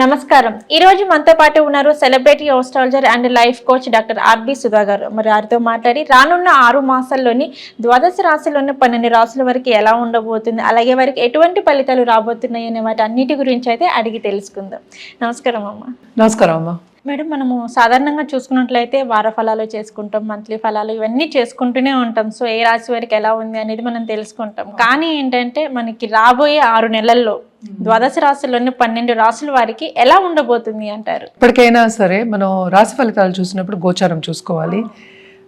నమస్కారం. ఈ రోజు మనతో పాటు ఉన్నారు celebrity astrologer and life coach doctor RB Sudha గారు. మరి వారితో మాట్లాడి రానున్న 6 మాసాల్లోని ద్వాదశ రాశుల్లోని 12 రాశుల వరకు ఎలా ఉండబోతుంది, అలాగే వారికి ఎటువంటి ఫలితాలు రాబోతున్నాయి అనే వాటి అన్నిటి గురించి అయితే అడిగి తెలుసుకుందాం. నమస్కారం అమ్మ. నమస్కారం అమ్మ. మేడం, మనము సాధారణంగా చూసుకున్నట్లయితే వార ఫలాలు చేసుకుంటాం, మంత్లీ ఫలాలు ఇవన్నీ చేసుకుంటూనే ఉంటాం. సో ఏ రాశి వారికి ఎలా ఉంది అనేది మనం తెలుసుకుంటాం. కానీ ఏంటంటే మనకి రాబోయే 6 నెలల్లో ద్వాదశ రాశుల్లోని 12 రాశుల వారికి ఎలా ఉండబోతుంది అంటారు? ఇప్పటికైనా సరే మనం రాశి ఫలితాలు చూసినప్పుడు గోచారం చూసుకోవాలి.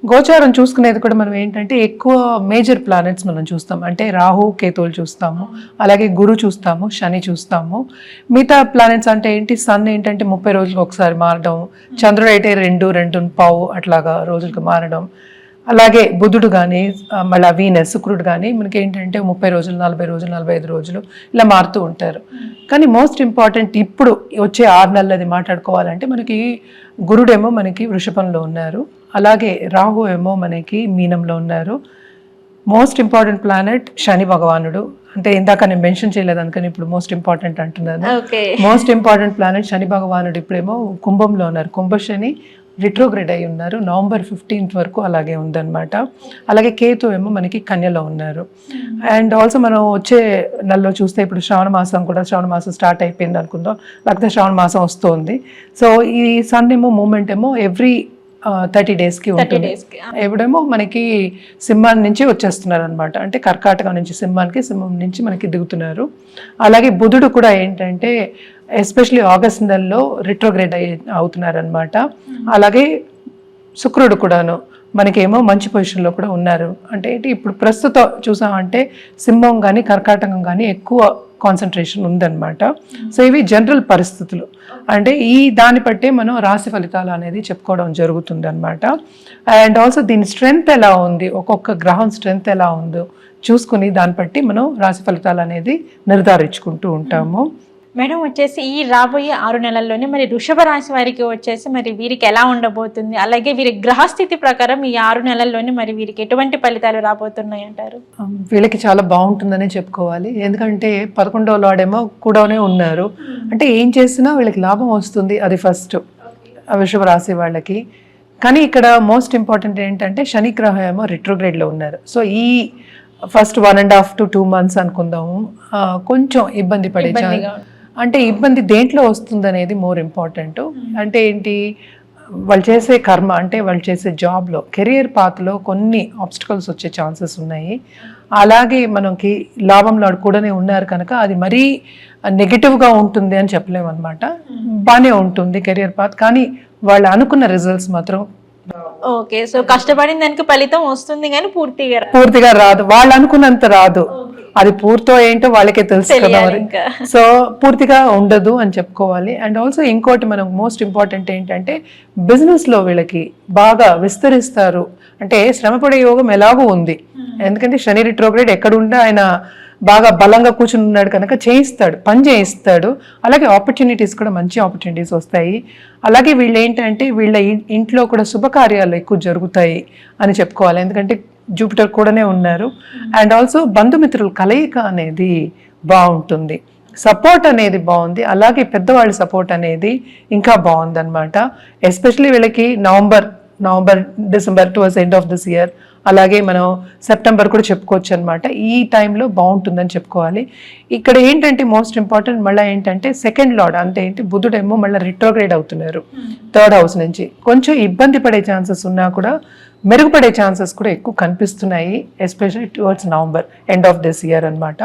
గోచారం చూసుకునేది కూడా మనం ఏంటంటే ఎక్కువ మేజర్ ప్లానెట్స్ మనం చూస్తాం. అంటే రాహు కేతువులు చూస్తాము, అలాగే గురు చూస్తాము, శని చూస్తాము. మిగతా ప్లానెట్స్ అంటే ఏంటి, సన్ ఏంటంటే 30 రోజులకు ఒకసారి మారడం, చంద్రుడు అయితే 2.5 అట్లాగా రోజులకు మారడం, అలాగే బుధుడు కానీ మళ్ళీ వీనస్ శుక్రుడు కానీ మనకి ఏంటంటే 30 రోజులు, 40 రోజులు, 45 రోజులు ఇలా మారుతూ ఉంటారు. కానీ మోస్ట్ ఇంపార్టెంట్ ఇప్పుడు వచ్చే 6 నెలలది మాట్లాడుకోవాలంటే మనకి గురుడేమో మనకి వృషభంలో ఉన్నారు, అలాగే రాహు ఏమో మనకి మీనంలో ఉన్నారు. మోస్ట్ ఇంపార్టెంట్ ప్లానెట్ శని భగవానుడు. అంటే ఇందాక నేను మెన్షన్ చేయలేదు అందుకని ఇప్పుడు మోస్ట్ ఇంపార్టెంట్ అంటున్నాను. మోస్ట్ ఇంపార్టెంట్ ప్లానెట్ శని భగవానుడు ఇప్పుడేమో కుంభంలో ఉన్నారు. కుంభశని రిట్రోగ్రేడ్ అయి ఉన్నారు. నవంబర్ 15th వరకు అలాగే ఉందన్నమాట. అలాగే కేతు ఏమో మనకి కన్యలో ఉన్నారు. అండ్ ఆల్సో మనం వచ్చే నెలలో చూస్తే ఇప్పుడు శ్రావణ మాసం స్టార్ట్ అయిపోయింది అనుకుందాం, లేకపోతే శ్రావణ మాసం వస్తుంది. సో ఈ సన్ ఏమో మూమెంట్ ఏమో ఎవ్రీ 30 daysకి ఉంటుంది. ఎప్పుడేమో మనకి సింహం నుంచి వచ్చేస్తున్నారు అనమాట. అంటే కర్కాటకం నుంచి సింహానికి, సింహం నుంచి మనకి దిగుతున్నారు. అలాగే బుధుడు కూడా ఏంటంటే ఎస్పెషలీ ఆగస్ట్ నెలలో రిట్రోగ్రేడ్ అవుతున్నారు అనమాట. అలాగే శుక్రుడు కూడాను మనకేమో మంచి పొజిషన్లో కూడా ఉన్నారు. అంటే ఇప్పుడు ప్రస్తుతం చూసామంటే సింహం కానీ కర్కాటకం కానీ ఎక్కువ కాన్సన్ట్రేషన్ ఉందన్నమాట. సో ఇవి జనరల్ పరిస్థితులు. అంటే ఈ దాన్ని బట్టే మనం రాశి ఫలితాలు అనేది చెప్పుకోవడం జరుగుతుంది అనమాట. అండ్ ఆల్సో దీని స్ట్రెంగ్త్ ఎలా ఉంది, ఒక్కొక్క గ్రహం స్ట్రెంగ్త్ ఎలా ఉందో చూసుకుని దాన్ని బట్టి మనం రాశి ఫలితాలు అనేది నిర్ధారించుకుంటూ ఉంటాము. మేడం వచ్చేసి ఈ రాబోయే 6 నెలల్లోనే మరి వృషభ రాశి వారికి వచ్చేసి మరి వీరికి ఎలా ఉండబోతుంది, అలాగే వీరి గ్రహస్థితి ప్రకారం ఈ 6 నెలల్లోనే మరి వీరికి ఎటువంటి ఫలితాలు రాబోతున్నాయి అంటారు? వీళ్ళకి చాలా బాగుంటుందనే చెప్పుకోవాలి. ఎందుకంటే 11వ లార్డేమో కూడానే ఉన్నారు. అంటే ఏం చేసినా వీళ్ళకి లాభం వస్తుంది, అది ఫస్ట్ వృషభ రాశి వాళ్ళకి. కానీ ఇక్కడ మోస్ట్ ఇంపార్టెంట్ ఏంటంటే శని గ్రహం ఏమో రిట్రోగ్రేడ్లో ఉన్నారు. సో ఈ ఫస్ట్ 1.5 to 2 months అనుకుందాము కొంచెం ఇబ్బంది పడే అంటే ఇబ్బంది దేంట్లో వస్తుంది అనేది మోర్ ఇంపార్టెంట్. అంటే ఏంటి, వాళ్ళు చేసే కర్మ అంటే వాళ్ళు చేసే జాబ్లో కెరియర్ పాత్లో కొన్ని ఆబ్స్టికల్స్ వచ్చే ఛాన్సెస్ ఉన్నాయి. అలాగే మనకి లాభంలో కూడానే ఉన్నారు కనుక అది మరీ నెగిటివ్గా ఉంటుంది అని చెప్పలేము అనమాట. బాగానే ఉంటుంది కెరియర్ పాత్, కానీ వాళ్ళు అనుకున్న రిజల్ట్స్ మాత్రం ఓకే. సో కష్టపడిన దానికి ఫలితం వస్తుంది కానీ పూర్తిగా రాదు, వాళ్ళు అనుకున్నంత రాదు. అది పూర్తో ఏంటో వాళ్ళకే తెలుసు కదా. సో పూర్తిగా ఉండదు అని చెప్పుకోవాలి. అండ్ ఆల్సో ఇంకోటి మనం మోస్ట్ ఇంపార్టెంట్ ఏంటంటే బిజినెస్లో వీళ్ళకి బాగా విస్తరిస్తారు. అంటే శ్రమపడే యోగం ఎలాగూ ఉంది, ఎందుకంటే శని రిట్రోగ్రేడ్ ఎక్కడుంటే ఆయన బాగా బలంగా కూర్చుని ఉన్నాడు కనుక చేయిస్తాడు, పని చేయిస్తాడు. అలాగే ఆపర్చునిటీస్ కూడా మంచి ఆపర్చునిటీస్ వస్తాయి. అలాగే వీళ్ళు ఏంటంటే వీళ్ళ ఇంట్లో కూడా శుభకార్యాలు ఎక్కువ జరుగుతాయి అని చెప్పుకోవాలి. ఎందుకంటే జూపిటర్ కూడానే ఉన్నారు. అండ్ ఆల్సో బంధుమిత్రుల కలయిక అనేది బాగుంటుంది, సపోర్ట్ అనేది బాగుంది. అలాగే పెద్దవాళ్ళ సపోర్ట్ అనేది ఇంకా బాగుంది అనమాట. ఎస్పెషలీ వీళ్ళకి November December towards end of this year, అలాగే మనం సెప్టెంబర్ కూడా చెప్పుకోవచ్చు అనమాట. ఈ టైంలో బాగుంటుందని చెప్పుకోవాలి. ఇక్కడ ఏంటంటే మోస్ట్ ఇంపార్టెంట్ మళ్ళీ ఏంటంటే సెకండ్ లార్డ్ అంటే ఏంటి, బుధుడేమో మళ్ళీ రిట్రోగ్రేడ్ అవుతున్నారు 3rd house నుంచి. కొంచెం ఇబ్బంది పడే ఛాన్సెస్ ఉన్నా కూడా మెరుగుపడే ఛాన్సెస్ కూడా ఎక్కువ కనిపిస్తున్నాయి, especially towards November end of this year అనమాట.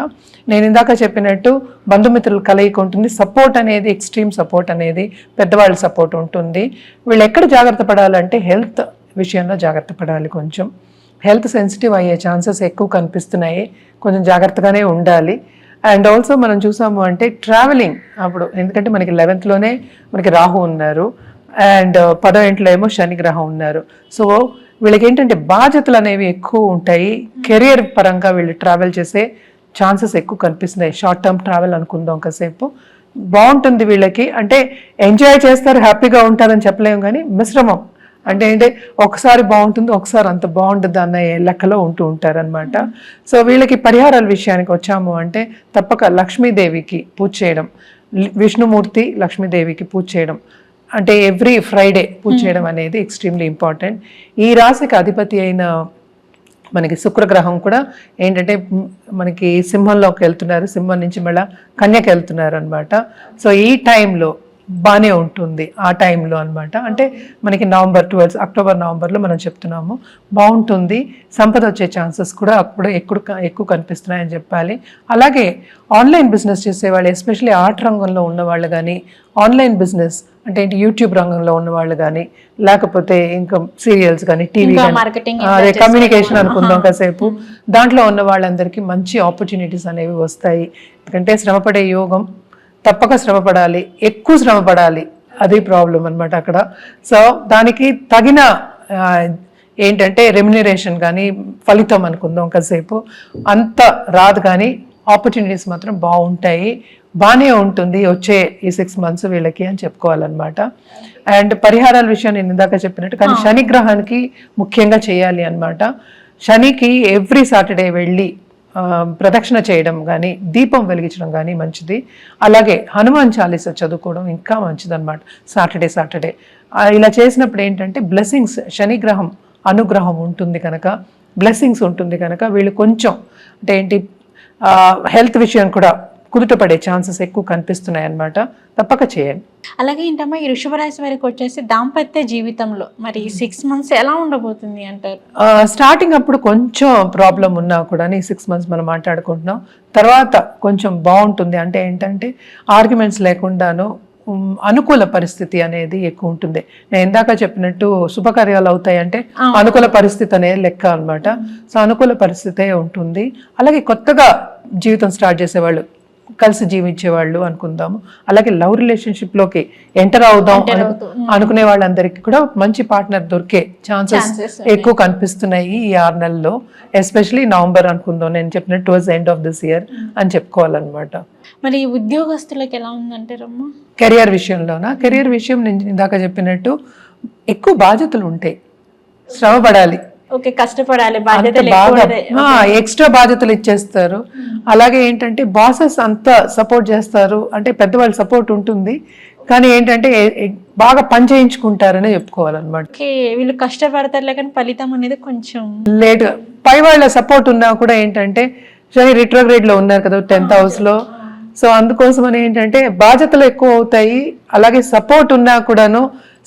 నేను ఇందాక చెప్పినట్టు బంధుమిత్రులు కలయిక ఉంటుంది, సపోర్ట్ అనేది ఎక్స్ట్రీమ్ సపోర్ట్ అనేది పెద్దవాళ్ళ సపోర్ట్ ఉంటుంది. వీళ్ళు ఎక్కడ జాగ్రత్త పడాలంటే హెల్త్ విషయంలో జాగ్రత్త పడాలి. కొంచెం హెల్త్ సెన్సిటివ్ అయ్యే ఛాన్సెస్ ఎక్కువ కనిపిస్తున్నాయి, కొంచెం జాగ్రత్తగానే ఉండాలి. అండ్ ఆల్సో మనం చూసాము అంటే ట్రావెలింగ్ అప్పుడు, ఎందుకంటే మనకి 11th లోనే మనకి రాహు ఉన్నారు అండ్ 10వ ఇంట్లో ఏమో శని గ్రహం ఉన్నారు. సో వీళ్ళకి ఏంటంటే బాధ్యతలు అనేవి ఎక్కువ ఉంటాయి. కెరియర్ పరంగా వీళ్ళు ట్రావెల్ చేసే ఛాన్సెస్ ఎక్కువ కనిపిస్తున్నాయి. షార్ట్ టర్మ్ ట్రావెల్ అనుకుందాం కాసేపు, బాగుంటుంది వీళ్ళకి. అంటే ఎంజాయ్ చేస్తారు, హ్యాపీగా ఉంటారని చెప్పలేము, కానీ మిశ్రమం అంటే ఒకసారి బాగుంటుంది, ఒకసారి అంత బాగుంటుంది అన్న లెక్కలో ఉంటూ ఉంటారనమాట. సో వీళ్ళకి పరిహారాల విషయానికి వచ్చాము అంటే తప్పక లక్ష్మీదేవికి పూజ చేయడం, విష్ణుమూర్తి లక్ష్మీదేవికి పూజ చేయడం, అంటే ఎవ్రీ ఫ్రైడే పూజ చేయడం అనేది ఎక్స్ట్రీమ్లీ ఇంపార్టెంట్. ఈ రాశికి అధిపతి అయిన మనకి శుక్రగ్రహం కూడా ఏంటంటే మనకి సింహంలోకి వెళ్తున్నారు, సింహం నుంచి మళ్ళీ కన్యకి వెళ్తున్నారు అనమాట. సో ఈ టైంలో బాగానే ఉంటుంది, ఆ టైంలో అనమాట. అంటే మనకి నవంబర్ 12 అక్టోబర్ నవంబర్లో మనం చెప్తున్నాము, బాగుంటుంది. సంపద వచ్చే ఛాన్సెస్ కూడా అప్పుడు ఎక్కువ కనిపిస్తున్నాయని చెప్పాలి. అలాగే ఆన్లైన్ బిజినెస్ చేసేవాళ్ళు, ఎస్పెషల్లీ ఆర్ట్ రంగంలో ఉన్నవాళ్ళు కానీ, ఆన్లైన్ బిజినెస్ అంటే ఏంటి యూట్యూబ్ రంగంలో ఉన్నవాళ్ళు కానీ, లేకపోతే ఇంకా సీరియల్స్ కానీ, టీవీ కానీ, అదే కమ్యూనికేషన్ అనుకుందాం కాసేపు, దాంట్లో ఉన్న వాళ్ళందరికీ మంచి ఆపర్చునిటీస్ అనేవి వస్తాయి. ఎందుకంటే శ్రమపడే యోగం, తప్పక శ్రమపడాలి, ఎక్కువ శ్రమపడాలి, అది ప్రాబ్లం అనమాట అక్కడ. సో దానికి తగిన ఏంటంటే రెమ్యునరేషన్ కానీ, ఫలితం అనుకుందాం కాసేపు, అంత రాదు కానీ ఆపర్చునిటీస్ మాత్రం బాగుంటాయి, బాగానే ఉంటుంది వచ్చే ఈ 6 months వీళ్ళకి అని చెప్పుకోవాలన్నమాట. అండ్ పరిహారాల విషయం నేను ఇందాక చెప్పినట్టు, కానీ శని గ్రహానికి ముఖ్యంగా చేయాలి అనమాట. శనికి ఎవ్రీ సాటర్డే వెళ్ళి ప్రదక్షిణ చేయడం కానీ, దీపం వెలిగించడం కానీ మంచిది. అలాగే హనుమాన్ చాలీసా చదువుకోవడం ఇంకా మంచిది అనమాట సాటర్డే. ఇలా చేసినప్పుడు ఏంటంటే బ్లెస్సింగ్స్, శని గ్రహం అనుగ్రహం ఉంటుంది కనుక, బ్లెస్సింగ్స్ ఉంటుంది కనుక వీళ్ళు కొంచెం అంటే ఏంటి హెల్త్ విషయం కూడా కుదుటపడే ఛాన్సెస్ ఎక్కువ కనిపిస్తున్నాయి అన్నమాట. తప్పక చేయండి. అలాగే ఏంటమ్మా ఈ వృషభ రాశి వారికి వచ్చేసి దాంపత్య జీవితంలో మరి 6 months ఎలా ఉండబోతుంది అంటారు? స్టార్టింగ్ అప్పుడు కొంచెం ప్రాబ్లం ఉన్నా కూడా ఈ 6 months మనం మాట్లాడుకుంటున్నాం, తర్వాత కొంచెం బాగుంటుంది. అంటే ఏంటంటే ఆర్గ్యుమెంట్స్ లేకుండాను అనుకూల పరిస్థితి అనేది ఎక్కువ ఉంటుంది. నేను ఇందాక చెప్పినట్టు శుభకార్యాలు అవుతాయంటే అనుకూల పరిస్థితి అనేది లెక్క అనమాట. సో అనుకూల పరిస్థితే ఉంటుంది. అలాగే కొత్తగా జీవితం స్టార్ట్ చేసేవాళ్ళు, కలిసి జీవించేవాళ్ళు అనుకుందాము, అలాగే లవ్ రిలేషన్షిప్లోకి ఎంటర్ అవుదాం అనుకునే వాళ్ళందరికీ కూడా మంచి పార్ట్నర్ దొరికే ఛాన్సెస్ ఎక్కువ కనిపిస్తున్నాయి ఈ 6 నెలల్లో. ఎస్పెషలీ నవంబర్ అనుకుందాం, నేను చెప్పినట్టు towards end of this year అని చెప్పుకోవాలన్నమాట. మరి ఉద్యోగస్తులకు ఎలా ఉందంటారమ్మా? కెరియర్ విషయంలోనా? కెరియర్ విషయం నేను ఇందాక చెప్పినట్టు ఎక్కువ బాధ్యతలు ఉంటాయి, శ్రమ పడాలి, కష్టపడాలి, ఎక్స్ట్రా బాధ్యతలు ఇచ్చేస్తారు. అలాగే ఏంటంటే బాసెస్ అంతా సపోర్ట్ చేస్తారు, అంటే పెద్దవాళ్ళ సపోర్ట్ ఉంటుంది, కానీ ఏంటంటే బాగా పని చేయించుకుంటారనే చెప్పుకోవాలన్నమాట. వీళ్ళు కష్టపడతారు కానీ ఫలితం అనేది కొంచెం లేట్. పై వాళ్ళ సపోర్ట్ ఉన్నా కూడా ఏంటంటే శని రిట్రోగ్రేడ్ లో ఉన్నారు కదా 10th house లో, సో అందుకోసం అని ఏంటంటే బాధ్యతలు ఎక్కువ అవుతాయి. అలాగే సపోర్ట్ ఉన్నా కూడాను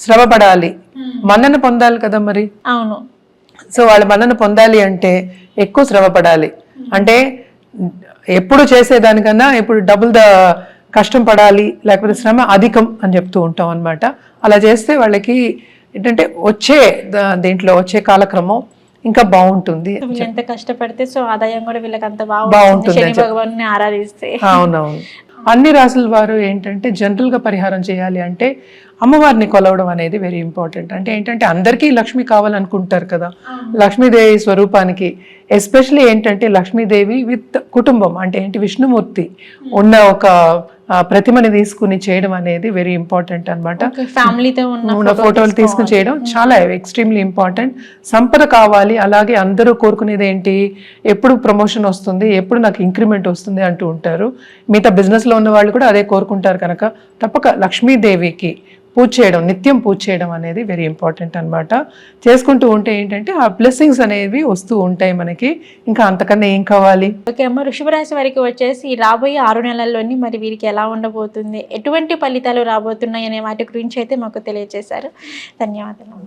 శ్రమ పడాలి, మన్నన పొందాలి కదా మరి. అవును. సో వాళ్ళ మన్నన పొందాలి అంటే ఎక్కువ శ్రమ పడాలి. అంటే ఎప్పుడు చేసేదానికన్నా ఇప్పుడు డబుల్ ద కష్టం పడాలి, లేకపోతే శ్రమ అధికం అని చెప్తూ ఉంటాం అనమాట. అలా చేస్తే వాళ్ళకి ఏంటంటే దీంట్లో వచ్చే కాలక్రమం ఇంకా బాగుంటుంది. ఎంత కష్టపడితే సో ఆదాయం కూడా వీళ్ళకి అంత బాగుంటుంది శని భగవాన్ని ఆరాధిస్తే. అవునవును. అన్ని రాసుల వారు ఏంటంటే జనరల్ గా పరిహారం చేయాలి అంటే అమ్మవారిని కొలవడం అనేది వెరీ ఇంపార్టెంట్. అంటే ఏంటంటే అందరికీ లక్ష్మి కావాలనుకుంటారు కదా, లక్ష్మీదేవి స్వరూపానికి ఎస్పెషల్లీ ఏంటంటే లక్ష్మీదేవి విత్ కుటుంబం అంటే ఏంటి విష్ణుమూర్తి ఉన్న ఒక ప్రతిమని తీసుకుని చేయడం అనేది వెరీ ఇంపార్టెంట్ అనమాట. ఫ్యామిలీతో ఉన్న ఫోటోలు తీసుకుని చేయడం చాలా ఎక్స్ట్రీమ్లీ ఇంపార్టెంట్. సంపద కావాలి, అలాగే అందరూ కోరుకునేది ఏంటి, ఎప్పుడు ప్రమోషన్ వస్తుంది, ఎప్పుడు నాకు ఇంక్రిమెంట్ వస్తుంది అంటూ ఉంటారు. మిగతా బిజినెస్ లో ఉన్న వాళ్ళు కూడా అదే కోరుకుంటారు కనుక తప్పక లక్ష్మీదేవికి పూజ చేయడం, నిత్యం పూజ చేయడం అనేది వెరీ ఇంపార్టెంట్ అనమాట. చేసుకుంటూ ఉంటే ఏంటంటే ఆ బ్లెస్సింగ్స్ అనేవి వస్తూ ఉంటాయి మనకి, ఇంకా అంతకన్నా ఏం కావాలి. ఓకే అమ్మ, వృషభ రాశి వారికి వచ్చేసి రాబోయే 6 నెలల్లోని మరి వీరికి ఎలా ఉండబోతుంది, ఎటువంటి ఫలితాలు రాబోతున్నాయి అనే వాటి గురించి అయితే మాకు తెలియజేశారు. ధన్యవాదాలు.